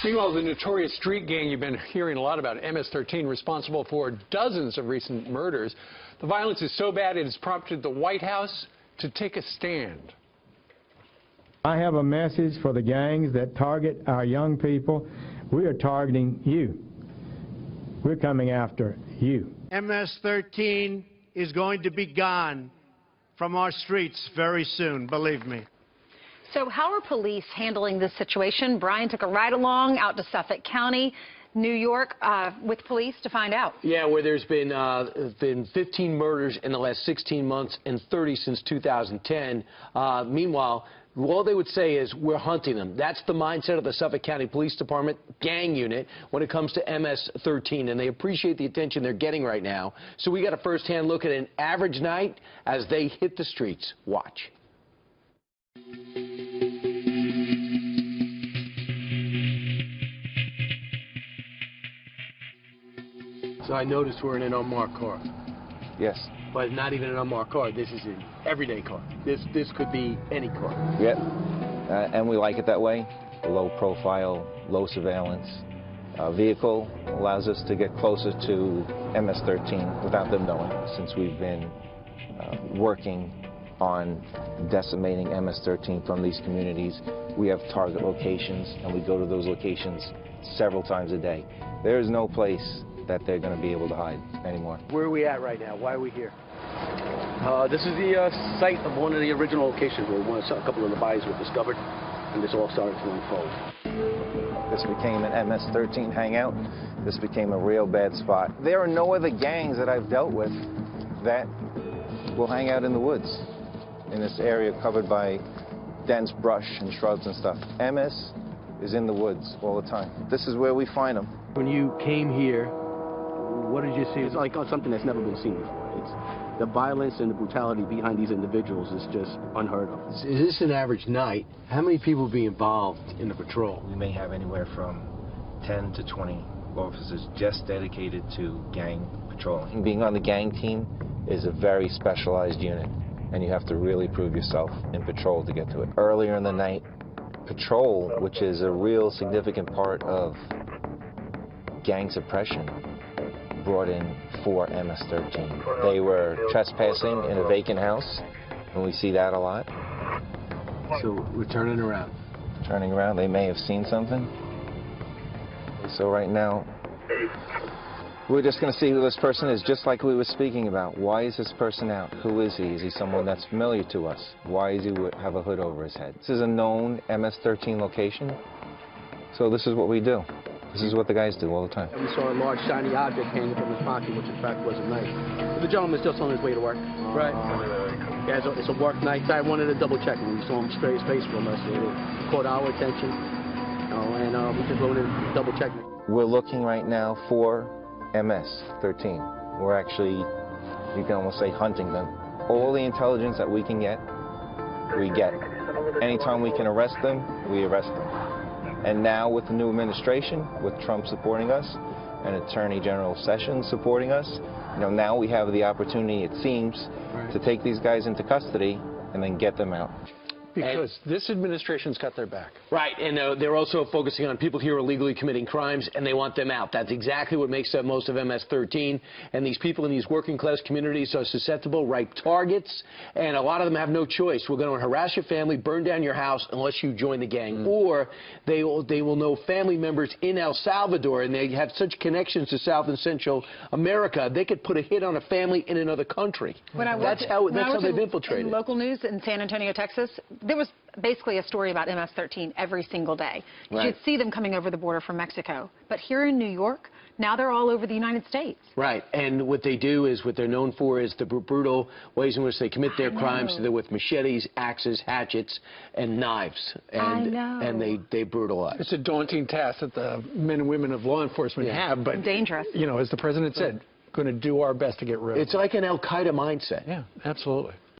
Meanwhile, the notorious street gang you've been hearing a lot about, MS-13, responsible for dozens of recent murders. The violence is so bad it has prompted the White House to take a stand. I have a message for the gangs that target our young people. We are targeting you. We're coming after you. MS-13 is going to be gone from our streets very soon, believe me. So how are police handling this situation? Brian took a ride along out to Suffolk County, New York, with police to find out. Yeah, where there's been 15 murders in the last 16 months and 30 since 2010. Meanwhile, all they would say is, we're hunting them. That's the mindset of the Suffolk County Police Department gang unit when it comes to MS-13, and they appreciate the attention they're getting right now. So we got a first-hand look at an average night as they hit the streets. Watch. So I noticed we're in an unmarked car. Yes. But not even an unmarked car. This is an everyday car. This could be any car. Yep. And we like it that way. Low profile, low surveillance vehicle allows us to get closer to MS-13 without them knowing. Since we've been working on decimating MS-13 from these communities, we have target locations, and we go to those locations several times a day. There is no place that they're going to be able to hide anymore. Where are we at right now? Why are we here? This is the site of one of the original locations where a couple of the bodies were discovered, and this all started to unfold. This became an MS-13 hangout. This became a real bad spot. There are no other gangs that I've dealt with that will hang out in the woods in this area covered by dense brush and shrubs and stuff. MS is in the woods all the time. This is where we find them. When you came here, what did you see? It's like something that's never been seen before. It's the violence and the brutality behind these individuals is just unheard of. Is this an average night? How many people will be involved in the patrol? We may have anywhere from 10 to 20 officers just dedicated to gang patrolling. Being on the gang team is a very specialized unit, and you have to really prove yourself in patrol to get to it. Earlier in the night, patrol, which is a real significant part of gang suppression, brought in 4 MS-13. They were trespassing in a vacant house, and we see that a lot. So we're turning around. Turning around, they may have seen something. So right now, we're just going to see who this person is, just like we were speaking about. Why is this person out? Who is he? Is he someone that's familiar to us? Why does he have a hood over his head? This is a known MS-13 location, so this is what we do. This is what the guys do all the time. We saw a large shiny object hanging from his pocket, which in fact was a knife. The gentleman's just on his way to work. Right. Yeah, it's a work night. So I wanted to double check him. We saw him straight his face from us. It caught our attention, and we just wanted to double check him. We're looking right now for MS-13. We're actually, you can almost say, hunting them. All the intelligence that we can get, we get. Anytime we can arrest them, we arrest them. And now with the new administration, with Trump supporting us and Attorney General Sessions supporting us, now we have the opportunity, it seems, to take these guys into custody and then get them out. Because this administration's got their back. Right, and they're also focusing on people here illegally committing crimes, and they want them out. That's exactly what makes up most of MS-13. And these people in these working class communities are susceptible, ripe targets, and a lot of them have no choice. We're going to harass your family, burn down your house unless you join the gang. Or they will know family members in El Salvador, and they have such connections to South and Central America, they could put a hit on a family in another country. That's how they've infiltrated. In local news in San Antonio, Texas, there was basically a story about MS-13 every single day. Right. You'd see them coming over the border from Mexico. But here in New York, now they're all over the United States. Right, and what they do is, what they're known for is the brutal ways in which they commit their crimes. They're with machetes, axes, hatchets, and knives. And they brutalize. It's a daunting task that the men and women of law enforcement have, but dangerous. As the president said, going to do our best to get rid of it. It's like an Al-Qaeda mindset. Yeah, absolutely.